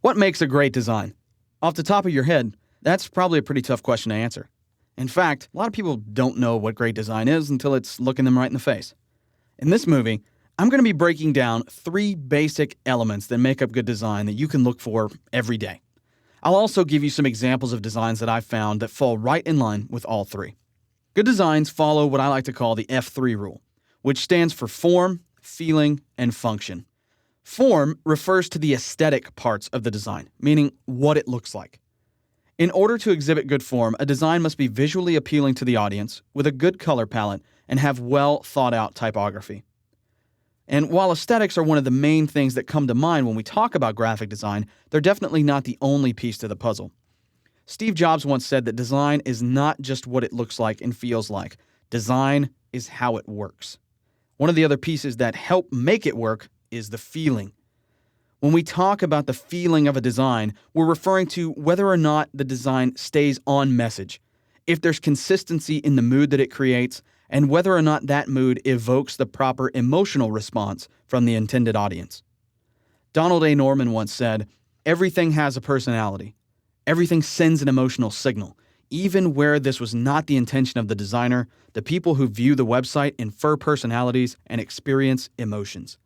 What makes a great design? Off the top of your head, that's probably a pretty tough question to answer. In fact, a lot of people don't know what great design is until it's looking them right in the face. In this movie, I'm going to be breaking down 3 basic elements that make up good design that you can look for every day. I'll also give you some examples of designs that I've found that fall right in line with all 3. Good designs follow what I like to call the F3 rule, which stands for form, feeling, and function. Form refers to the aesthetic parts of the design, meaning what it looks like. In order to exhibit good form, a design must be visually appealing to the audience, with a good color palette, and have well thought out typography. And while aesthetics are one of the main things that come to mind when we talk about graphic design, they're definitely not the only piece to the puzzle. Steve Jobs once said that design is not just what it looks like and feels like. Design is how it works. One of the other pieces that help make it work is the feeling. When we talk about the feeling of a design, we're referring to whether or not the design stays on message, if there's consistency in the mood that it creates, and whether or not that mood evokes the proper emotional response from the intended audience. Donald A. Norman once said, "Everything has a personality. Everything sends an emotional signal. Even where this was not the intention of the designer, the people who view the website infer personalities and experience emotions."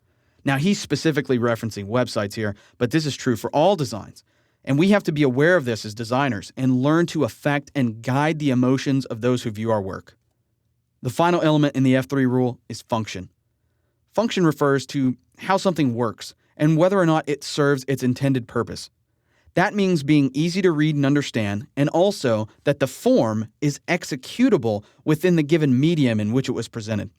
Now, he's specifically referencing websites here, but this is true for all designs. And we have to be aware of this as designers and learn to affect and guide the emotions of those who view our work. The final element in the F3 rule is function. Function refers to how something works and whether or not it serves its intended purpose. That means being easy to read and understand, and also that the form is executable within the given medium in which it was presented.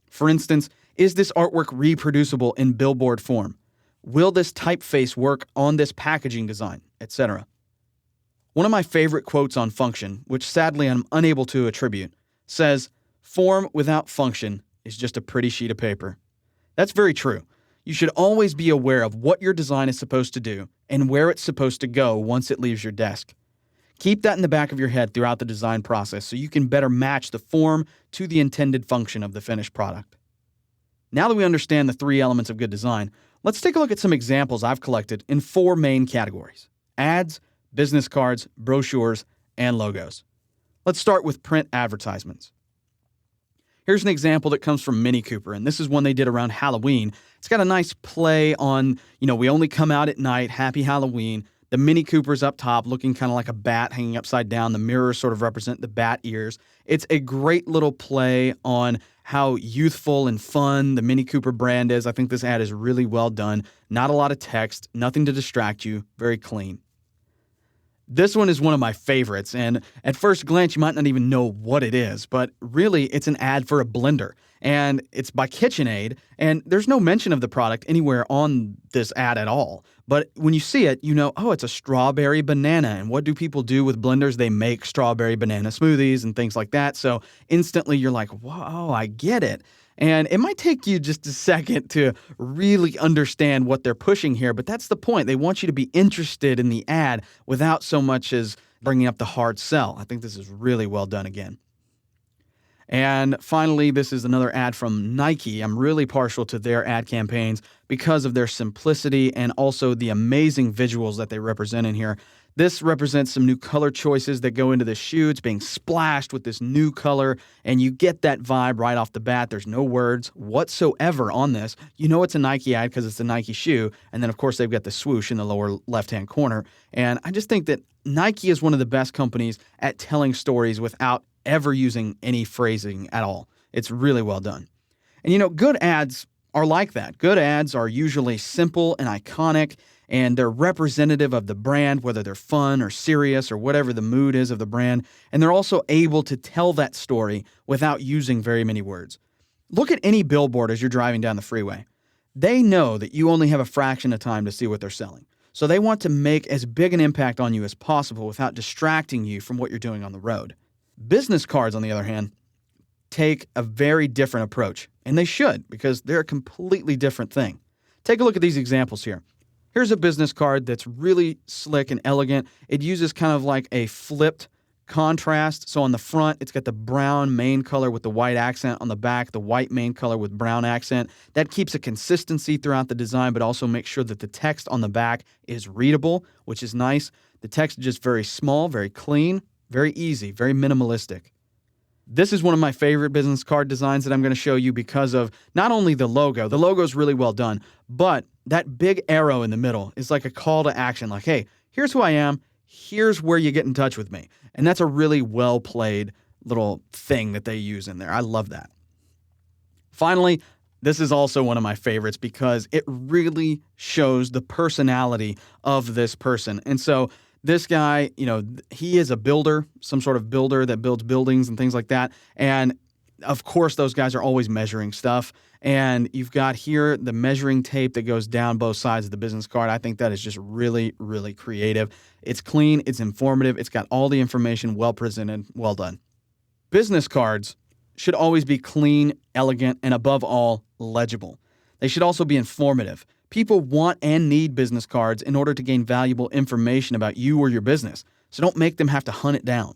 For instance, is this artwork reproducible in billboard form? Will this typeface work on this packaging design, etc.? One of my favorite quotes on function, which sadly I'm unable to attribute, says, "Form without function is just a pretty sheet of paper." That's very true. You should always be aware of what your design is supposed to do and where it's supposed to go once it leaves your desk. Keep that in the back of your head throughout the design process so you can better match the form to the intended function of the finished product. Now that we understand the 3 elements of good design, let's take a look at some examples I've collected in 4 main categories: ads, business cards, brochures, and logos. Let's start with print advertisements. Here's an example that comes from Mini Cooper, and this is one they did around Halloween. It's got a nice play on, we only come out at night, happy Halloween. The Mini Cooper's up top looking kind of like a bat hanging upside down. The mirrors sort of represent the bat ears. It's a great little play on how youthful and fun the Mini Cooper brand is. I think this ad is really well done. Not a lot of text, nothing to distract you, very clean. This one is one of my favorites, and at first glance you might not even know what it is, but really it's an ad for a blender, and it's by KitchenAid, and there's no mention of the product anywhere on this ad at all. But when you see it, you know, oh, it's a strawberry banana, and what do people do with blenders? They make strawberry banana smoothies and things like that, so instantly you're like, whoa, I get it. And it might take you just a second to really understand what they're pushing here, but that's the point. They want you to be interested in the ad without so much as bringing up the hard sell. I think this is really well done again. And finally, this is another ad from Nike. I'm really partial to their ad campaigns because of their simplicity and also the amazing visuals that they represent in here. This represents some new color choices that go into the shoe. It's being splashed with this new color, and you get that vibe right off the bat. There's no words whatsoever on this. You know it's a Nike ad because it's a Nike shoe, and then, of course, they've got the swoosh in the lower left-hand corner. And I just think that Nike is one of the best companies at telling stories without ever using any phrasing at all. It's really well done. And, good ads are like that. Good ads are usually simple and iconic, and they're representative of the brand, whether they're fun or serious or whatever the mood is of the brand. And they're also able to tell that story without using very many words. Look at any billboard as you're driving down the freeway. They know that you only have a fraction of time to see what they're selling. So they want to make as big an impact on you as possible without distracting you from what you're doing on the road. Business cards, on the other hand, take a very different approach. And they should, because they're a completely different thing. Take a look at these examples here. Here's a business card that's really slick and elegant. It uses kind of like a flipped Contrast. So on the front, it's got the brown main color with the white accent. On the back, the white main color with brown accent. That keeps a consistency throughout the design, but also makes sure that the text on the back is readable, which is nice. The text is just very small, very clean, very easy, very minimalistic. This is one of my favorite business card designs that I'm going to show you because of not only the logo is really well done, but that big arrow in the middle is like a call to action, like, hey, here's who I am, here's where you get in touch with me. And that's a really well played little thing that they use in there. I love that. Finally, this is also one of my favorites because it really shows the personality of this person. And so this guy, he is a builder, some sort of builder that builds buildings and things like that. And of course, those guys are always measuring stuff. And you've got here the measuring tape that goes down both sides of the business card. I think that is just really, really creative. It's clean, it's informative, it's got all the information well presented, well done. Business cards should always be clean, elegant, and above all, legible. They should also be informative. People want and need business cards in order to gain valuable information about you or your business, so don't make them have to hunt it down.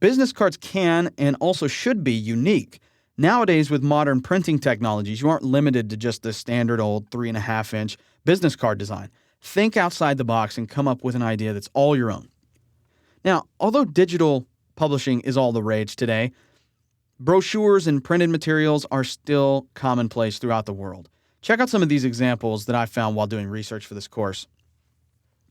Business cards can and also should be unique. Nowadays, with modern printing technologies, you aren't limited to just the standard old 3.5-inch business card design. Think outside the box and come up with an idea that's all your own. Now, although digital publishing is all the rage today, brochures and printed materials are still commonplace throughout the world. Check out some of these examples that I found while doing research for this course.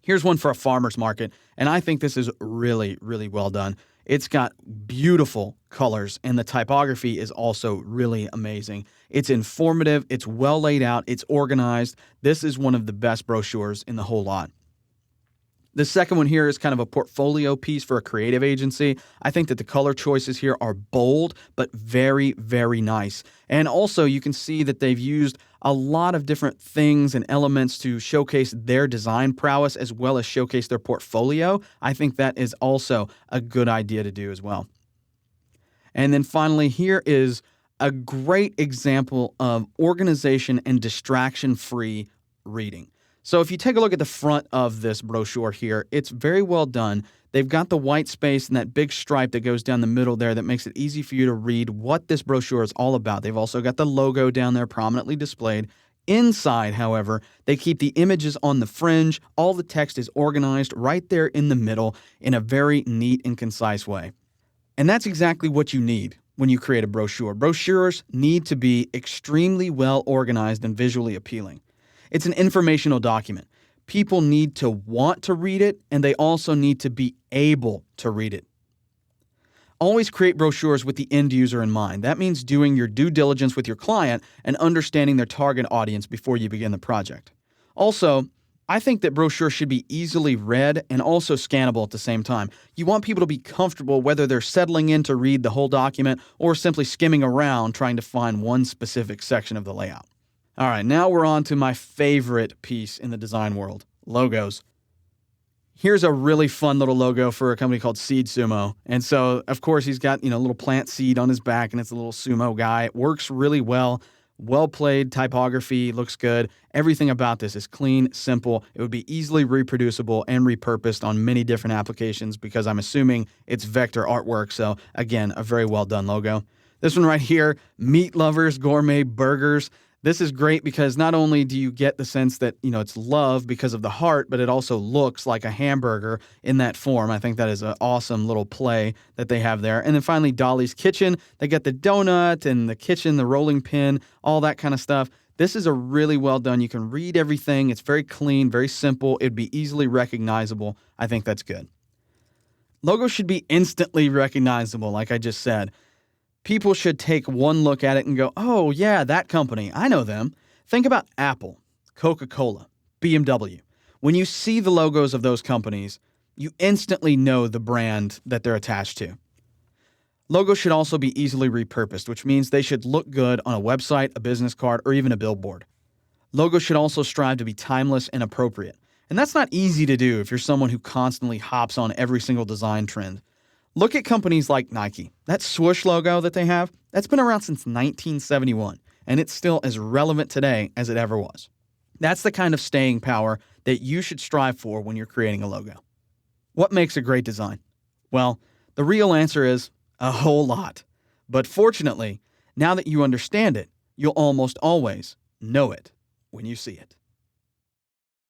Here's one for a farmer's market, and I think this is really, really well done. It's got beautiful colors, and the typography is also really amazing. It's informative, it's well laid out, it's organized. This is one of the best brochures in the whole lot. The second one here is kind of a portfolio piece for a creative agency. I think that the color choices here are bold, but very, very nice. And also you can see that they've used a lot of different things and elements to showcase their design prowess as well as showcase their portfolio. I think that is also a good idea to do as well. And then finally, here is a great example of organization and distraction-free reading. So if you take a look at the front of this brochure here, it's very well done. They've got the white space and that big stripe that goes down the middle there that makes it easy for you to read what this brochure is all about. They've also got the logo down there prominently displayed. Inside, however, they keep the images on the fringe. All the text is organized right there in the middle in a very neat and concise way. And that's exactly what you need when you create a brochure. Brochures need to be extremely well organized and visually appealing. It's an informational document. People need to want to read it, and they also need to be able to read it. Always create brochures with the end user in mind. That means doing your due diligence with your client and understanding their target audience before you begin the project. Also, I think that brochures should be easily read and also scannable at the same time. You want people to be comfortable whether they're settling in to read the whole document or simply skimming around trying to find one specific section of the layout. All right, now we're on to my favorite piece in the design world, logos. Here's a really fun little logo for a company called Seed Sumo. And so, of course, he's got, a little plant seed on his back, and it's a little sumo guy. It works really well. Well played typography, looks good. Everything about this is clean, simple. It would be easily reproducible and repurposed on many different applications because I'm assuming it's vector artwork. So, again, a very well done logo. This one right here, Meat Lovers Gourmet Burgers. This is great because not only do you get the sense that, it's love because of the heart, but it also looks like a hamburger in that form. I think that is an awesome little play that they have there. And then finally, Dolly's Kitchen. They get the donut and the kitchen, the rolling pin, all that kind of stuff. This is a really well done. You can read everything. It's very clean, very simple. It'd be easily recognizable. I think that's good. Logos should be instantly recognizable, like I just said. People should take one look at it and go, oh, yeah, that company. I know them. Think about Apple, Coca-Cola, BMW. When you see the logos of those companies, you instantly know the brand that they're attached to. Logos should also be easily repurposed, which means they should look good on a website, a business card, or even a billboard. Logos should also strive to be timeless and appropriate. And that's not easy to do if you're someone who constantly hops on every single design trend. Look at companies like Nike. That swoosh logo that they have, that's been around since 1971, and it's still as relevant today as it ever was. That's the kind of staying power that you should strive for when you're creating a logo. What makes a great design? Well, The real answer is a whole lot. But fortunately, now that you understand it, you'll almost always know it when you see it.